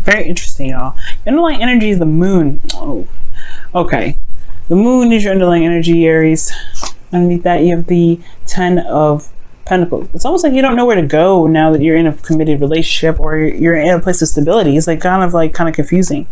Very interesting, y'all. Your underlying energy is the moon. Oh, okay. The moon is your underlying energy, Aries. Underneath that, you have the 10 of Pentacles. It's almost like you don't know where to go now that you're in a committed relationship or you're in a place of stability. It's like kind of confusing.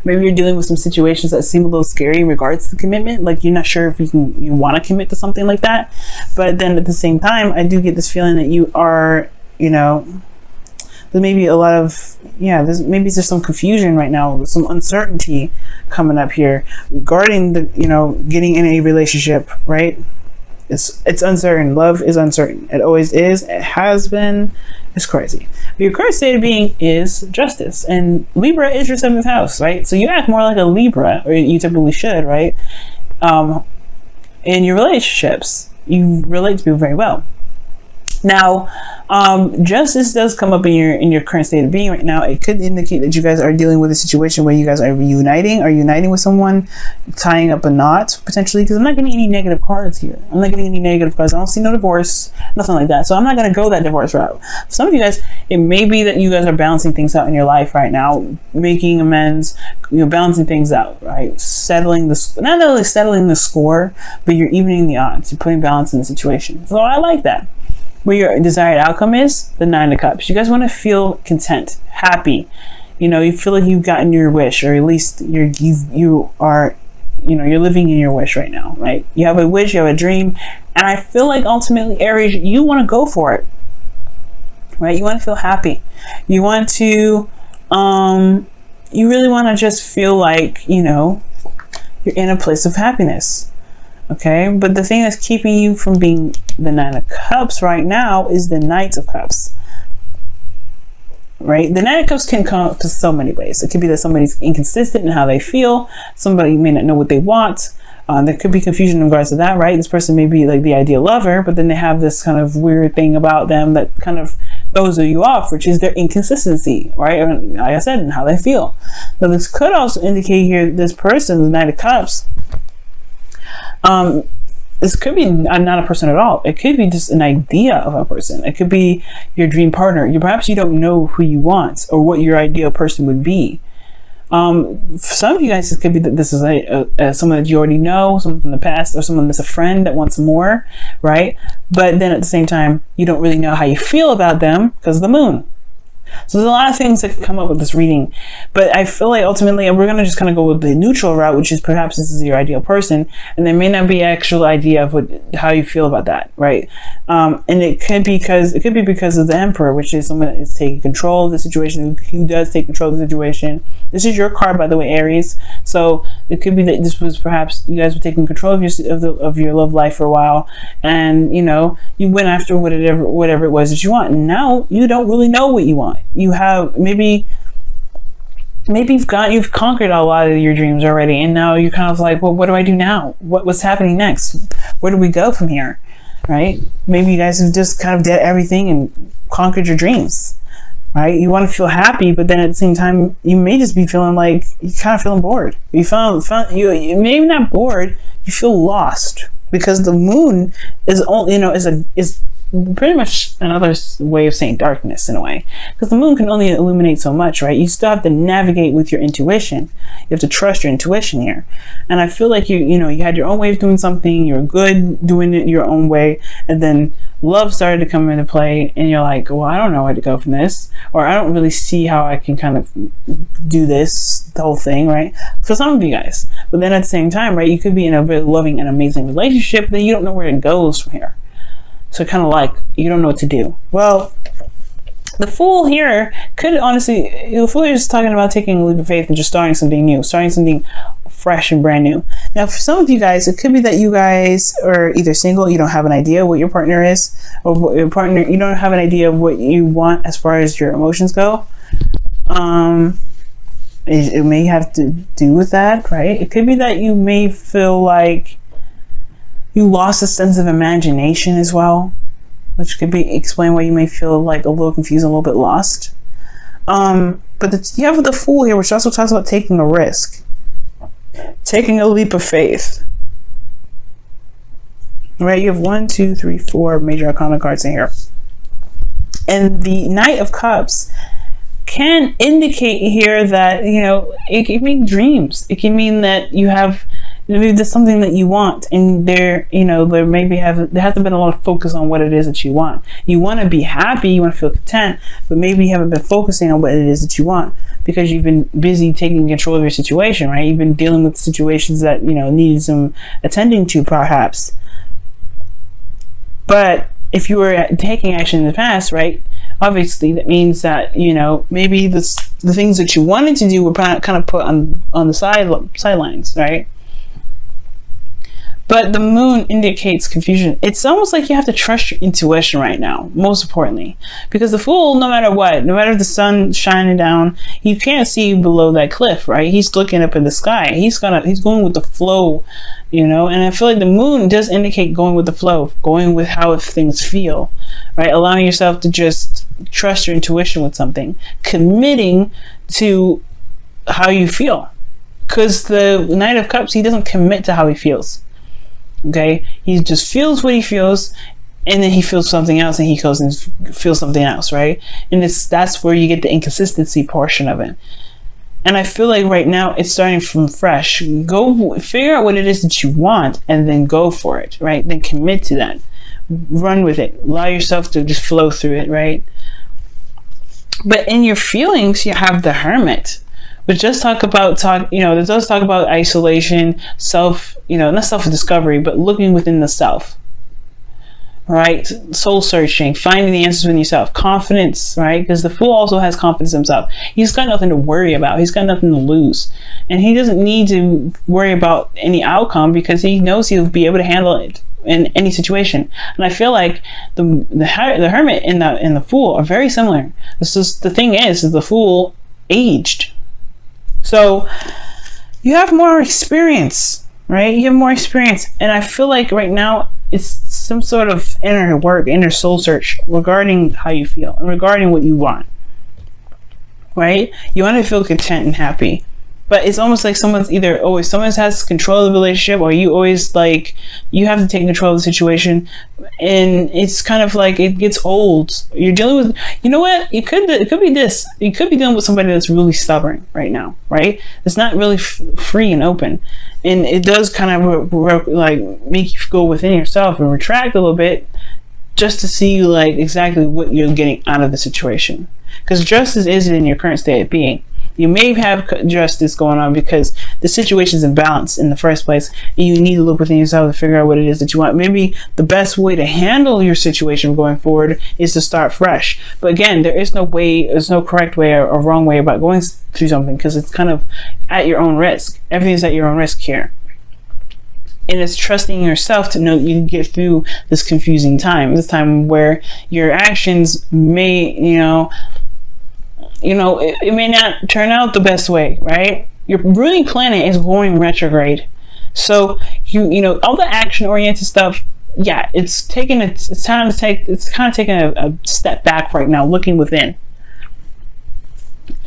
Maybe you're dealing with some situations that seem a little scary in regards to commitment. Like you're not sure if you want to commit to something like that. But then at the same time, I do get this feeling that you are, there may be a lot of, there's some confusion right now, some uncertainty coming up here regarding the, getting in a relationship, right? It's uncertain. Love is uncertain. It always is. It has been. It's crazy. But your current state of being is justice. And Libra is your 7th house, right? So you act more like a Libra, or you typically should, right? In your relationships, you relate to people very well. Now, justice does come up in your current state of being right now. It could indicate that you guys are dealing with a situation where you guys are uniting with someone, tying up a knot potentially. Because I'm not getting any negative cards here. I'm not getting any negative cards. I don't see no divorce, nothing like that. So I'm not going to go that divorce route. For some of you guys, it may be that you guys are balancing things out in your life right now, making amends, balancing things out, right? Not only settling the score, but you're evening the odds. You're putting balance in the situation. So I like that. Where your desired outcome is the 9 of Cups. You guys want to feel content, happy. You feel like you've gotten your wish, or at least you're living in your wish right now, right? You have a wish, you have a dream, and I feel like ultimately, Aries, you want to go for it, right? You want to feel happy. You want to, you really want to just feel like, you're in a place of happiness. Okay, but the thing that's keeping you from being the 9 of Cups right now is the Knight of Cups. Right? The 9 of Cups can come up to so many ways. It could be that somebody's inconsistent in how they feel. Somebody may not know what they want. There could be confusion in regards to that, right? This person may be like the ideal lover, but then they have this kind of weird thing about them that kind of throws you off, which is their inconsistency, right? Like I said, in how they feel. Now, this could also indicate here this person, the 9 of Cups, this could be not a person at all. It could be just an idea of a person. It could be your dream partner. Perhaps you don't know who you want or what your ideal person would be. For some of you guys, it could be that this is someone that you already know, someone from the past, or someone that's a friend that wants more, right? But then at the same time, you don't really know how you feel about them because of the moon. So there's a lot of things that can come up with this reading, but I feel like ultimately we're going to just kind of go with the neutral route, which is perhaps this is your ideal person, and there may not be an actual idea of how you feel about that, right? And it could be because of the Emperor, which is someone that is taking control of the situation, who does take control of the situation. This is your card, by the way, Aries. So it could be that this was perhaps you guys were taking control of your love life for a while, and you went after whatever it was that you want. And now you don't really know what you want. You have maybe you've conquered a lot of your dreams already, and now you're kind of like, well, what do I do now? What's happening next? Where do we go from here? Right? Maybe you guys have just kind of did everything and conquered your dreams. Right? You want to feel happy, but then at the same time, you may just be feeling like you're kind of feeling bored. You maybe not bored. You feel lost because the moon is is pretty much another way of saying darkness in a way, because the moon can only illuminate so much, right? You still have to navigate with your intuition. You have to trust your intuition here. And I feel like you had your own way of doing something, you're good doing it your own way, and then love started to come into play, and you're like, well, I don't know where to go from this, or I don't really see how I can kind of do the whole thing, right? For some of you guys. But then at the same time, right, you could be in a very loving and amazing relationship, then you don't know where it goes from here. So kind of like, you don't know what to do. Well, the Fool here could honestly, the Fool here is talking about taking a leap of faith and just starting something new, starting something fresh and brand new. Now, for some of you guys, it could be that you guys are either single, you don't have an idea what your partner is, or what your partner, you don't have an idea of what you want as far as your emotions go. It may have to do with that, right? It could be that you may feel like you lost a sense of imagination as well, which could explain why you may feel like a little confused, a little bit lost. But you have the Fool here, which also talks about taking a risk, taking a leap of faith. Right? You have 1, 2, 3, 4 major arcana cards in here, and the Knight of Cups can indicate here that, you know, it can mean dreams. It can mean that you have, maybe there's something that you want, and there, you know, there hasn't been a lot of focus on what it is that you want. You want to be happy, you want to feel content, but maybe you haven't been focusing on what it is that you want because you've been busy taking control of your situation, right? You've been dealing with situations that, you know, need some attending to, perhaps. But if you were taking action in the past, right, obviously that means that, you know, maybe the things that you wanted to do were kind of put on the sidelines, right? But the moon indicates confusion. It's almost like you have to trust your intuition right now, most importantly. Because the Fool, no matter what, no matter the sun shining down, you can't see below that cliff, right? He's looking up in the sky. He's going with the flow, you know? And I feel like the moon does indicate going with the flow, going with how things feel, right? Allowing yourself to just trust your intuition with something. Committing to how you feel. Because the Knight of Cups, he doesn't commit to how he feels. Okay, he just feels what he feels, and then he feels something else, and he goes and feels something else, right? And that's where you get the inconsistency portion of it. And I feel like right now it's starting from fresh. Go figure out what it is that you want, and then go for it, right? Then commit to that. Run with it. Allow yourself to just flow through it, right? But in your feelings, you have the Hermit. But just talk about isolation, not self-discovery, but looking within the self, right? Soul searching, finding the answers within yourself, confidence, right? Because the Fool also has confidence in himself. He's got nothing to worry about. He's got nothing to lose. And he doesn't need to worry about any outcome because he knows he'll be able to handle it in any situation. And I feel like the Hermit and the Fool are very similar. The thing is the Fool aged. So you have more experience, right? You have more experience. And I feel like right now it's some sort of inner soul search regarding how you feel and regarding what you want, right? You want to feel content and happy. But it's almost like someone has control of the relationship, or you always you have to take control of the situation, and it's kind of like it gets old. You're dealing with, you know what? It could be this. You could be dealing with somebody that's really stubborn right now, right? It's not really free and open, and it does kind of make you go within yourself and retract a little bit, just to see exactly what you're getting out of the situation. Because justice isn't in your current state of being. You may have justice going on because the situation is imbalanced in the first place, and you need to look within yourself to figure out what it is that you want. Maybe the best way to handle your situation going forward is to start fresh. But again, there's no correct way or wrong way about going through something, because it's kind of at your own risk. Everything's at your own risk here. And it's trusting yourself to know that you can get through this confusing time, this time where your actions may, it may not turn out the best way, right? Your ruling planet is going retrograde. So, all the action-oriented stuff, yeah, it's kind of taking a step back right now, looking within.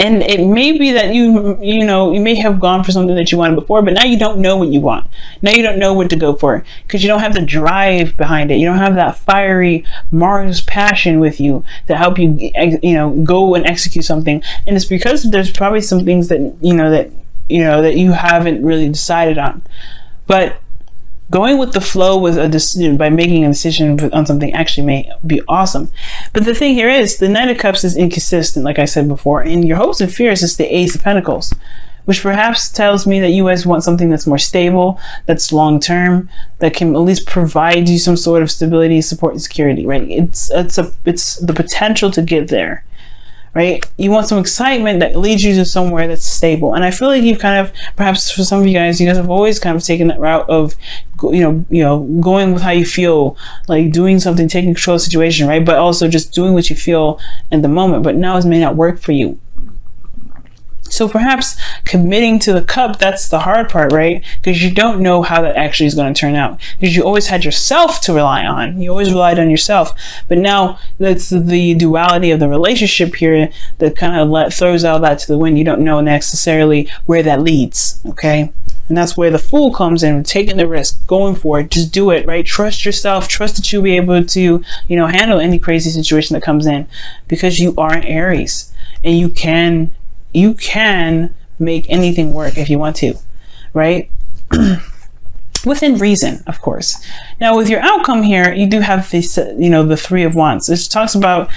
And it may be that you may have gone for something that you wanted before, but now you don't know what you want. Now you don't know what to go for because you don't have the drive behind it. You don't have that fiery Mars passion with you to help you, go and execute something. And it's because there's probably some things that you haven't really decided on. But going with the flow with a decision, by making a decision on something, actually may be awesome. But the thing here is, the Knight of Cups is inconsistent, like I said before, and your hopes and fears is the Ace of Pentacles, which perhaps tells me that you guys want something that's more stable, that's long-term, that can at least provide you some sort of stability, support, and security, right? It's the potential to get there. Right? You want some excitement that leads you to somewhere that's stable. And I feel like you've kind of, perhaps for some of you guys have always kind of taken that route of, going with how you feel, like doing something, taking control of the situation, right? But also just doing what you feel in the moment. But now it may not work for you. So perhaps committing to the cup, that's the hard part, right? Because you don't know how that actually is going to turn out. Because you always had yourself to rely on. You always relied on yourself. But now that's the duality of the relationship here that kind of throws all that to the wind. You don't know necessarily where that leads, okay? And that's where the Fool comes in, taking the risk, going for it. Just do it, right? Trust yourself. Trust that you'll be able to, handle any crazy situation that comes in, because you are an Aries. and you can make anything work if you want to, right? Within reason, of course. Now with your outcome here, you do have this, the Three of Wands. This talks about,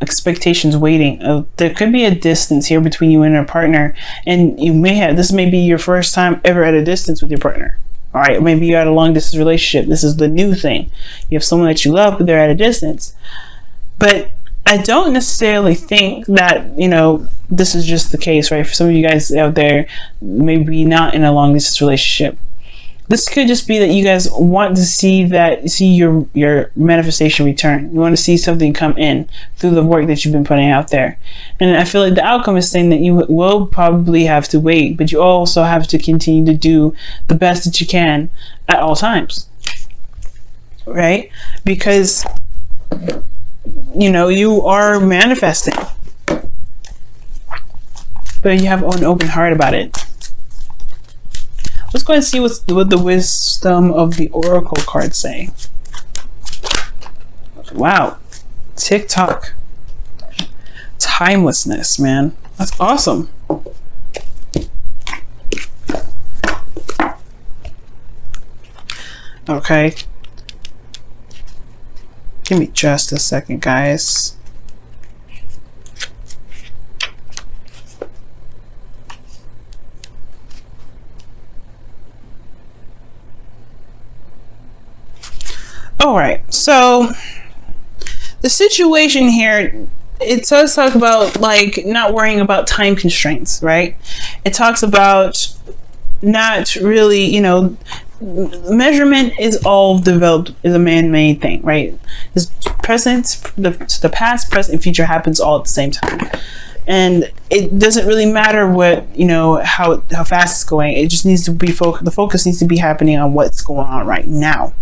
expectations waiting. There could be a distance here between you and your partner, and this may be your first time ever at a distance with your partner. All right, maybe you're at a long distance relationship. This is the new thing. You have someone that you love, but they're at a distance. But I don't necessarily think that, this is just the case, right? For some of you guys out there, maybe not in a long distance relationship. This could just be that you guys want to see your manifestation return. You want to see something come in through the work that you've been putting out there. And I feel like the outcome is saying that you will probably have to wait, but you also have to continue to do the best that you can at all times. Right? Because, you are manifesting. But you have an open heart about it. Let's go and see what the wisdom of the oracle cards say. Wow. TikTok. Timelessness, man. That's awesome. Okay. Give me just a second, guys. All right, so the situation here, it does talk about not worrying about time constraints, right? It talks about not really, measurement is all developed, is a man-made thing, right? This the past, present, and future happens all at the same time. And it doesn't really matter what, how fast it's going. It just needs to be the focus needs to be happening on what's going on right now.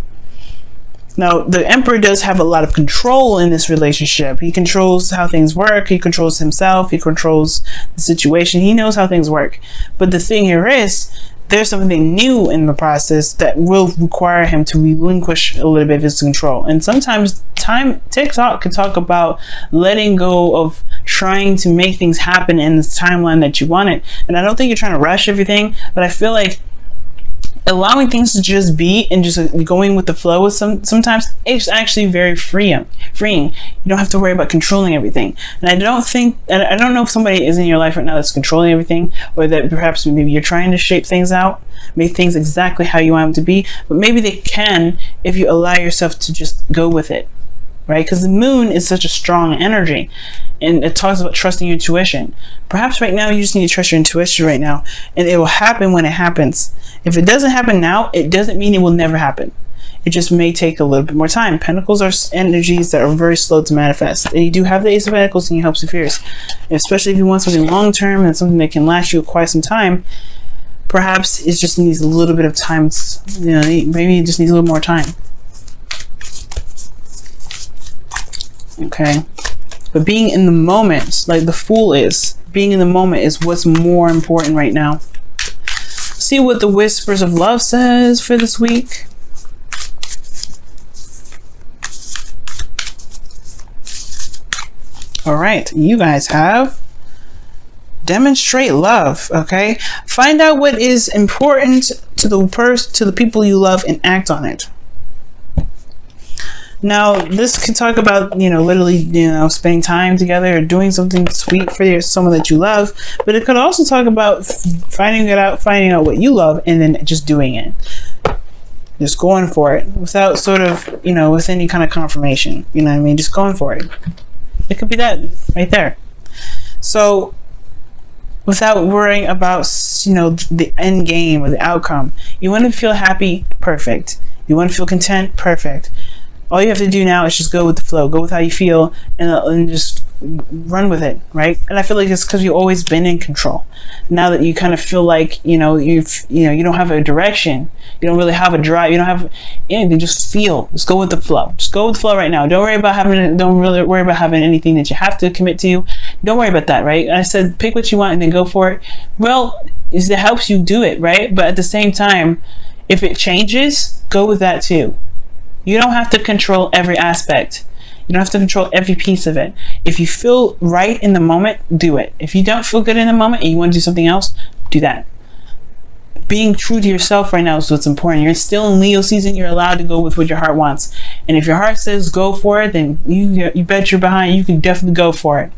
Now, the Emperor does have a lot of control in this relationship. He controls how things work. He controls himself. He controls the situation. He knows how things work. But the thing here is, there's something new in the process that will require him to relinquish a little bit of his control. And sometimes TikTok can talk about letting go of trying to make things happen in the timeline that you want it. And I don't think you're trying to rush everything, but I feel like allowing things to just be and just going with the flow with sometimes it's actually very freeing. You don't have to worry about controlling everything. And I don't know if somebody is in your life right now that's controlling everything, or that perhaps maybe you're trying to shape things out, make things exactly how you want them to be, but maybe they can if you allow yourself to just go with it, right? Because the moon is such a strong energy, and it talks about trusting your intuition. Perhaps right now you just need to trust your intuition right now, and it will happen when it happens. If it doesn't happen now, it doesn't mean it will never happen. It just may take a little bit more time. Pentacles are energies that are very slow to manifest. And you do have the Ace of Pentacles and you help Sapphires. Especially if you want something long term and something that can last you quite some time, perhaps it just needs a little bit of time. Maybe it just needs a little more time. Okay. But being in the moment, like the Fool is, being in the moment is what's more important right now. See what the Whispers of Love says for this week. All right, you guys have demonstrate love. Okay, find out what is important to the people you love and act on it. Now, this could talk about, literally, spending time together or doing something sweet for someone that you love. But it could also talk about finding out what you love and then just doing it. Just going for it without sort of, with any kind of confirmation. You know what I mean? Just going for it. It could be that right there. So, without worrying about, the end game or the outcome. You want to feel happy? Perfect. You want to feel content? Perfect. All you have to do now is just go with the flow, go with how you feel, and just run with it, right? And I feel like it's because you've always been in control. Now that you kind of feel like you don't have a direction, you don't really have a drive, you don't have anything. Just feel, just go with the flow. Just go with the flow right now. Don't really worry about having anything that you have to commit to. Don't worry about that, right? I said pick what you want and then go for it. Well, it helps you do it, right? But at the same time, if it changes, go with that too. You don't have to control every aspect. You don't have to control every piece of it. If you feel right in the moment, do it. If you don't feel good in the moment and you want to do something else, do that. Being true to yourself right now is what's important. You're still in Leo season. You're allowed to go with what your heart wants. And if your heart says go for it, then you bet your behind you can definitely go for it.